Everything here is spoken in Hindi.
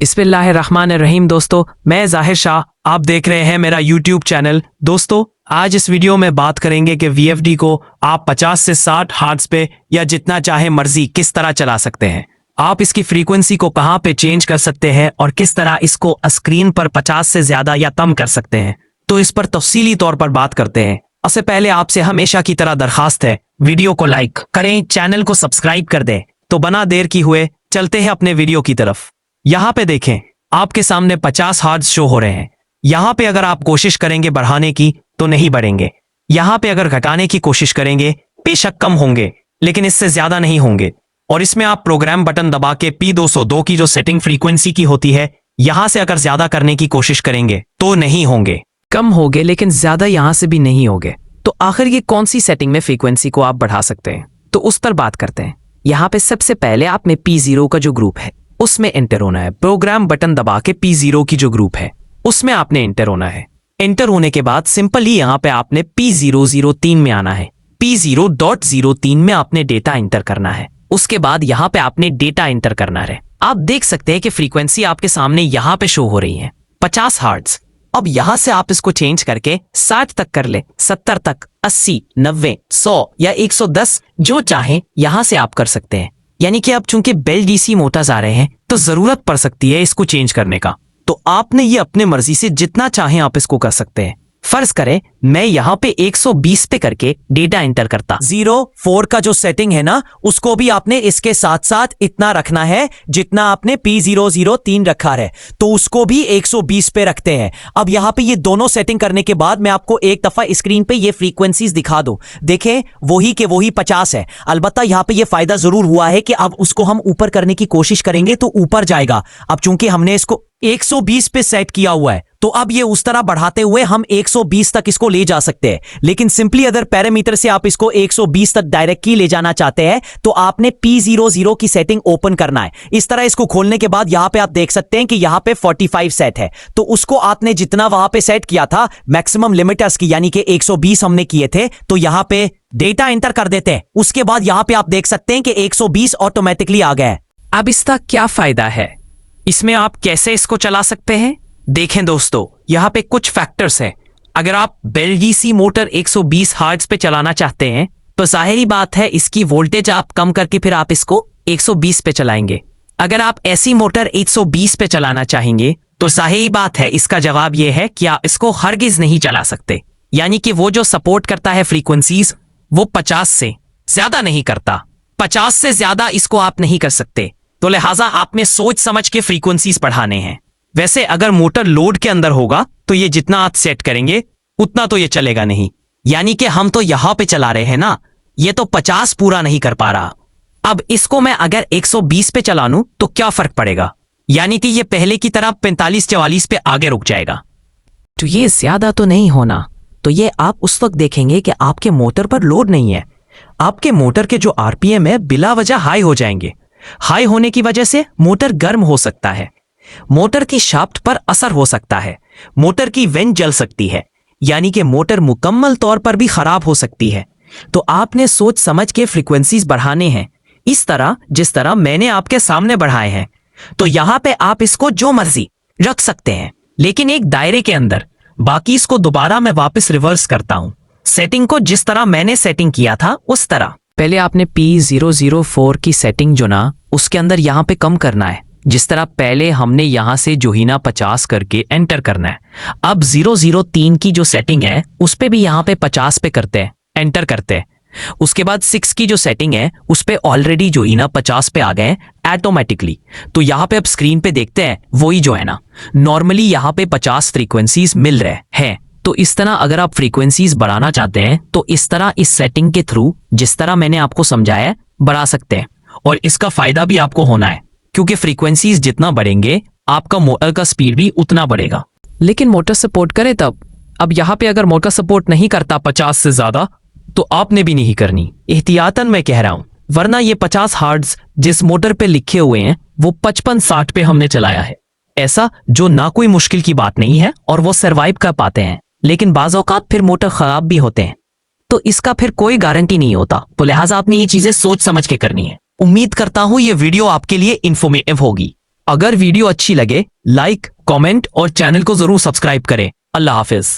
बिस्मिल्लाहिर्रहमानिर्रहीम। दोस्तों, मैं जाहिर शाह, आप देख रहे हैं मेरा यूट्यूब चैनल। दोस्तों, आज इस वीडियो में बात करेंगे कि वीएफडी को आप 50 से 60 हर्ट्ज पे या जितना चाहे मर्जी किस तरह चला सकते हैं। आप इसकी फ्रीक्वेंसी को कहां पे चेंज कर सकते हैं और किस तरह इसको स्क्रीन पर 50 से ज्यादा या कम कर सकते हैं, तो इस पर तफसीली तौर पर बात करते हैं। उससे पहले आपसे हमेशा की तरह दरखास्त है, वीडियो को लाइक करें, चैनल को सब्सक्राइब कर दें। तो बिना देर की हुए चलते हैं अपने वीडियो की तरफ। यहाँ पे देखें, आपके सामने 50 हर्ट्ज शो हो रहे हैं। यहाँ पे अगर आप कोशिश करेंगे बढ़ाने की तो नहीं बढ़ेंगे। यहाँ पे अगर घटाने की कोशिश करेंगे बेशक कम होंगे, लेकिन इससे ज्यादा नहीं होंगे। और इसमें आप प्रोग्राम बटन दबा के P202 की जो सेटिंग फ्रीक्वेंसी की होती है, यहाँ से अगर ज्यादा करने की कोशिश करेंगे तो नहीं होंगे, कम होंगे, लेकिन ज्यादा यहाँ से भी नहीं होंगे। तो आखिर ये कौन सी सेटिंग में फ्रीक्वेंसी को आप बढ़ा सकते हैं, तो उस पर बात करते हैं। यहाँ पे सबसे पहले आप में P0 का जो ग्रुप है उसमें एंटर होना है। प्रोग्राम बटन दबा के P0 की जो ग्रुप है उसमें आपने एंटर होना है। एंटर होने के बाद सिंपली यहाँ पे आपने P003 में आना है। P0.03 में आपने डेटा एंटर करना है। उसके बाद यहाँ पे आपने डेटा एंटर करना है। आप देख सकते हैं कि फ्रीक्वेंसी आपके सामने यहाँ पे शो हो रही है 50 हर्ट्ज। अब यहाँ से आप इसको चेंज करके 60 तक कर ले, 70 तक, 80, 90, 100 या 110 जो चाहे यहाँ से आप कर सकते हैं। यानी कि अब चूंकि बेल डीसी मोटर्स आ रहे हैं तो जरूरत पड़ सकती है इसको चेंज करने का। तो आपने ये अपने मर्जी से जितना चाहे आप इसको कर सकते हैं। फर्ज करें मैं यहाँ पे 120 पे करके डेटा एंटर करता। 04 का जो सेटिंग है ना, उसको भी आपने इसके साथ साथ इतना रखना है जितना आपने P003 रखा है, तो उसको भी 120 पे रखते हैं। अब यहाँ पे ये दोनों सेटिंग करने के बाद मैं आपको एक दफा स्क्रीन पे ये फ्रीक्वेंसीज दिखा दूं। देखें, वही के वही 50 है। अलबत्ता यहाँ पे ये फायदा जरूर हुआ है कि अब उसको हम ऊपर करने की कोशिश करेंगे तो ऊपर जाएगा। अब चूंकि हमने इसको 120 पे सेट किया हुआ है, तो अब ये उस तरह बढ़ाते हुए हम 120 तक इसको ले जा सकते हैं। लेकिन सिंपली अगर पैरामीटर से आप इसको 120 तक डायरेक्टली ले जाना चाहते हैं तो आपने P00 की सेटिंग ओपन करना है। इस तरह इसको खोलने के बाद यहाँ पे आप देख सकते हैं कि यहाँ पे 45 सेट है। तो उसको आपने जितना वहां पे सेट किया था मैक्सिमम लिमिटर्स की, यानी कि 120 हमने किए थे, तो यहाँ पे डेटा एंटर कर देते हैं। उसके बाद यहाँ पे आप देख सकते हैं कि 120 ऑटोमेटिकली आ गया है। अब इसका क्या फायदा है, इसमें आप कैसे इसको चला सकते हैं? देखें दोस्तों, यहाँ पे कुछ फैक्टर्स हैं। अगर आप बेल डीसी मोटर 120 हर्ट्ज पे चलाना चाहते हैं तो जाहिरी बात है इसकी वोल्टेज आप कम करके फिर आप इसको 120 पे चलाएंगे। अगर आप ऐसी मोटर 120 पे चलाना चाहेंगे तो जाहिरी बात है इसका जवाब यह है कि आप इसको हरगिज नहीं चला सकते। यानी कि वो जो सपोर्ट करता है फ्रीक्वेंसीज वो 50 से ज्यादा नहीं करता। 50 से ज्यादा इसको आप नहीं कर सकते, तो लिहाजा आपने सोच समझ के फ्रीक्वेंसीज बढ़ाने हैं। वैसे अगर मोटर लोड के अंदर होगा तो ये जितना आप सेट करेंगे उतना तो ये चलेगा नहीं। यानी कि हम तो यहां पे चला रहे हैं ना, ये तो 50 पूरा नहीं कर पा रहा। अब इसको मैं अगर 120 पे चला लूं तो क्या फर्क पड़ेगा, यानी कि ये पहले की तरह 45-44 पे आगे रुक जाएगा। तो ये ज्यादा तो नहीं होना। तो ये आप उस वक्त देखेंगे कि आपके मोटर पर लोड नहीं है। आपके मोटर के जो आरपीएम है बिला वजह हाई हो जाएंगे। हाई होने की वजह से मोटर गर्म हो सकता है, मोटर की शाफ्ट पर असर हो सकता है, मोटर की वेंट जल सकती है, यानी कि मोटर मुकम्मल तौर पर भी खराब हो सकती है। तो आपने सोच समझ के फ्रीक्वेंसीज बढ़ाने हैं, इस तरह जिस तरह मैंने आपके सामने बढ़ाए हैं। तो यहां पे आप इसको जो मर्जी रख सकते हैं, लेकिन एक दायरे के अंदर। बाकी इसको दोबारा मैं वापस रिवर्स करता हूं, सेटिंग को जिस तरह मैंने सेटिंग किया था उस तरह। पहले आपने P004 की सेटिंग जो ना उसके अंदर यहाँ पे कम करना है, जिस तरह पहले हमने यहाँ से जोहिना 50 करके एंटर करना है। अब 003 की जो सेटिंग है उस पे भी यहाँ पे 50 पे करते हैं, एंटर करते हैं। उसके बाद 6 की जो सेटिंग है उस पे ऑलरेडी जोहिना 50 पे आ गए ऑटोमेटिकली। तो यहाँ पे अब स्क्रीन पे देखते हैं वही जो है ना, नॉर्मली यहाँ पे 50 फ्रीक्वेंसीज मिल रहे हैं। तो इस तरह अगर आप फ्रीक्वेंसीज बढ़ाना चाहते हैं तो इस तरह इस सेटिंग के थ्रू जिस तरह मैंने आपको समझाया है बढ़ा सकते हैं। और इसका फायदा भी आपको होना है, क्योंकि फ्रीक्वेंसीज जितना बढ़ेंगे आपका मोटर का स्पीड भी उतना बढ़ेगा। लेकिन मोटर सपोर्ट करे तब। अब यहाँ पे अगर मोटर सपोर्ट नहीं करता 50 से ज्यादा तो आपने भी नहीं करनी, एहतियातन मैं कह रहा हूं। वरना ये 50 हर्ट्ज जिस मोटर पे लिखे हुए हैं वो 55-60 पे हमने चलाया है, ऐसा जो ना कोई मुश्किल की बात नहीं है और वो सर्वाइव कर पाते हैं। लेकिन बाज़ औक़ात फिर मोटर खराब भी होते हैं, तो इसका फिर कोई गारंटी नहीं होता। तो लिहाजा आपने ये चीजें सोच समझ के करनी है। उम्मीद करता हूं ये वीडियो आपके लिए इंफॉर्मेटिव होगी। अगर वीडियो अच्छी लगे लाइक कमेंट और चैनल को जरूर सब्सक्राइब करें। अल्लाह हाफिज।